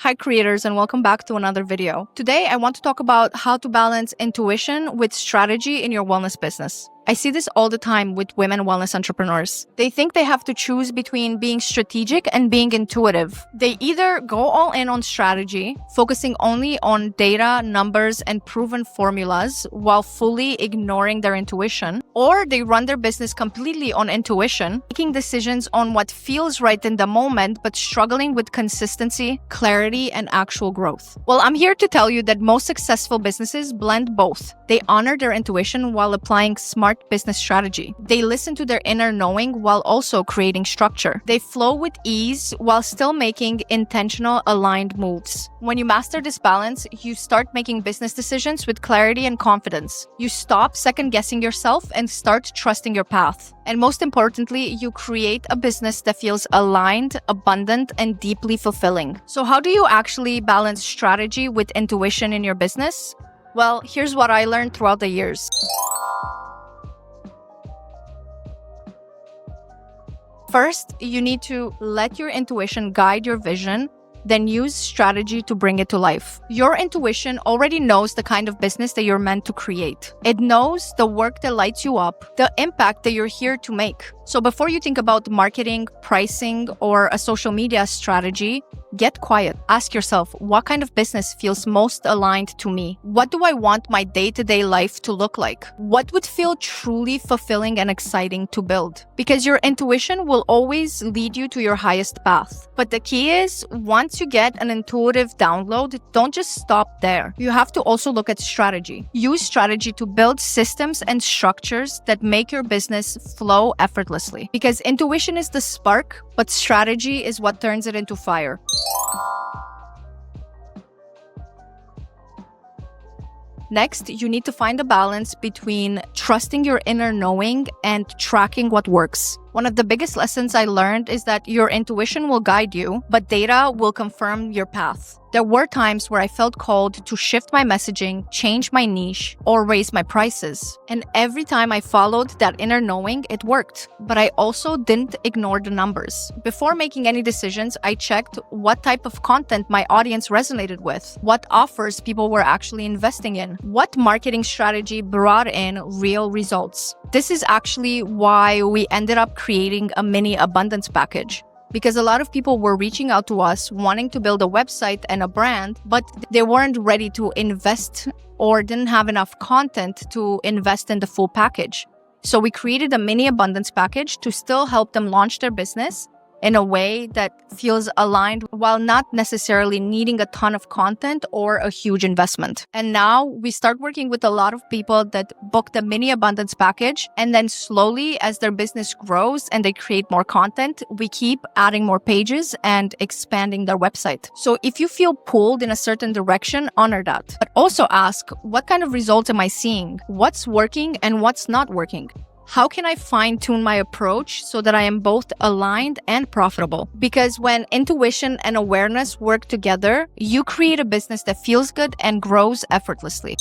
Hi creators, and welcome back to another video. Today, I want to talk about how to balance intuition with strategy in your wellness business. I see this all the time with women wellness entrepreneurs. They think they have to choose between being strategic and being intuitive. They either go all in on strategy, focusing only on data, numbers, and proven formulas while fully ignoring their intuition, or they run their business completely on intuition, making decisions on what feels right in the moment, but struggling with consistency, clarity, and actual growth. Well, I'm here to tell you that most successful businesses blend both. They honor their intuition while applying smart business strategy. They listen to their inner knowing while also creating structure. They flow with ease while still making intentional, aligned moves. When you master this balance, you start making business decisions with clarity and confidence. You stop second-guessing yourself and start trusting your path. And most importantly, you create a business that feels aligned, abundant, and deeply fulfilling. So how do you actually balance strategy with intuition in your business? Well, here's what I learned throughout the years. First, you need to let your intuition guide your vision, then use strategy to bring it to life. Your intuition already knows the kind of business that you're meant to create. It knows the work that lights you up, the impact that you're here to make. So before you think about marketing, pricing, or a social media strategy, get quiet. Ask yourself, what kind of business feels most aligned to me? What do I want my day-to-day life to look like? What would feel truly fulfilling and exciting to build? Because your intuition will always lead you to your highest path. But the key is, once you get an intuitive download, don't just stop there. You have to also look at strategy. Use strategy to build systems and structures that make your business flow effortlessly. Because intuition is the spark, but strategy is what turns it into fire. Next, you need to find a balance between trusting your inner knowing and tracking what works. One of the biggest lessons I learned is that your intuition will guide you, but data will confirm your path. There were times where I felt called to shift my messaging, change my niche, or raise my prices. And every time I followed that inner knowing, it worked. But I also didn't ignore the numbers. Before making any decisions, I checked what type of content my audience resonated with, what offers people were actually investing in, what marketing strategy brought in real results. This is actually why we ended up creating a mini abundance package. Because a lot of people were reaching out to us wanting to build a website and a brand, but they weren't ready to invest or didn't have enough content to invest in the full package. So we created a mini abundance package to still help them launch their business in a way that feels aligned while not necessarily needing a ton of content or a huge investment. And now we start working with a lot of people that book the mini abundance package, and then slowly as their business grows and they create more content, we keep adding more pages and expanding their website. So if you feel pulled in a certain direction, honor that. But also ask, what kind of results am I seeing? What's working and what's not working? How can I fine-tune my approach so that I am both aligned and profitable? Because when intuition and awareness work together, you create a business that feels good and grows effortlessly.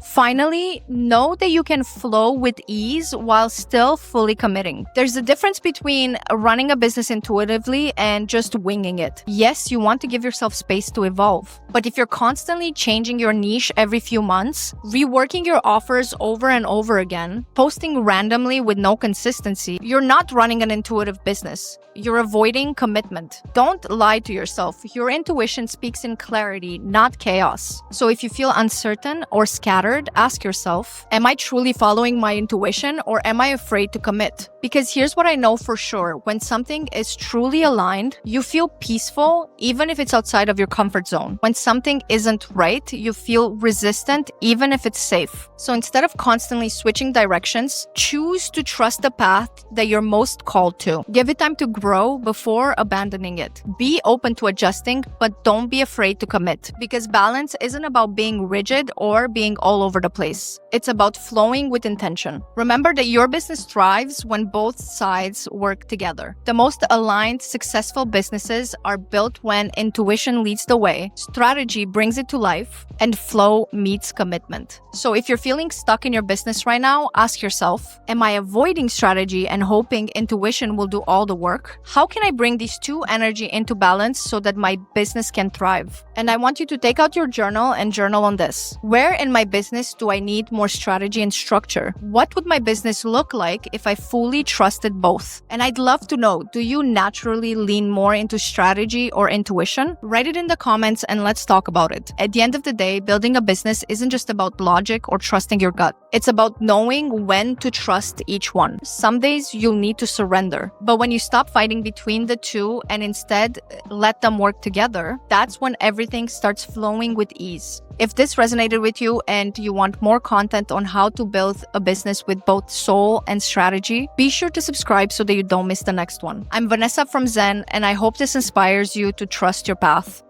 Finally, know that you can flow with ease while still fully committing. There's a difference between running a business intuitively and just winging it. Yes, you want to give yourself space to evolve. But if you're constantly changing your niche every few months, reworking your offers over and over again, posting randomly with no consistency, you're not running an intuitive business. You're avoiding commitment. Don't lie to yourself. Your intuition speaks in clarity, not chaos. So if you feel uncertain or scattered, ask yourself, am I truly following my intuition or am I afraid to commit? Because here's what I know for sure. When something is truly aligned, you feel peaceful even if it's outside of your comfort zone. When something isn't right, you feel resistant even if it's safe. So instead of constantly switching directions, choose to trust the path that you're most called to. Give it time to grow before abandoning it. Be open to adjusting, but don't be afraid to commit. Because balance isn't about being rigid or being all over the place. It's about flowing with intention. Remember that your business thrives when both sides work together. The most aligned, successful businesses are built when intuition leads the way, strategy brings it to life, and flow meets commitment. So if you're feeling stuck in your business right now, ask yourself, am I avoiding strategy and hoping intuition will do all the work? How can I bring these two energy into balance so that my business can thrive? And I want you to take out your journal and journal on this. Where in my business do I need more strategy and structure? What would my business look like if I fully trusted both? And I'd love to know, do you naturally lean more into strategy or intuition? Write it in the comments and let's talk about it. At the end of the day, building a business isn't just about logic or trusting your gut. It's about knowing when to trust each one. Some days you'll need to surrender, but when you stop fighting between the two and instead let them work together, that's when everything starts flowing with ease. If this resonated with you and you want more content on how to build a business with both soul and strategy, be sure to subscribe so that you don't miss the next one. I'm Vanessa from Zen, and I hope this inspires you to trust your path.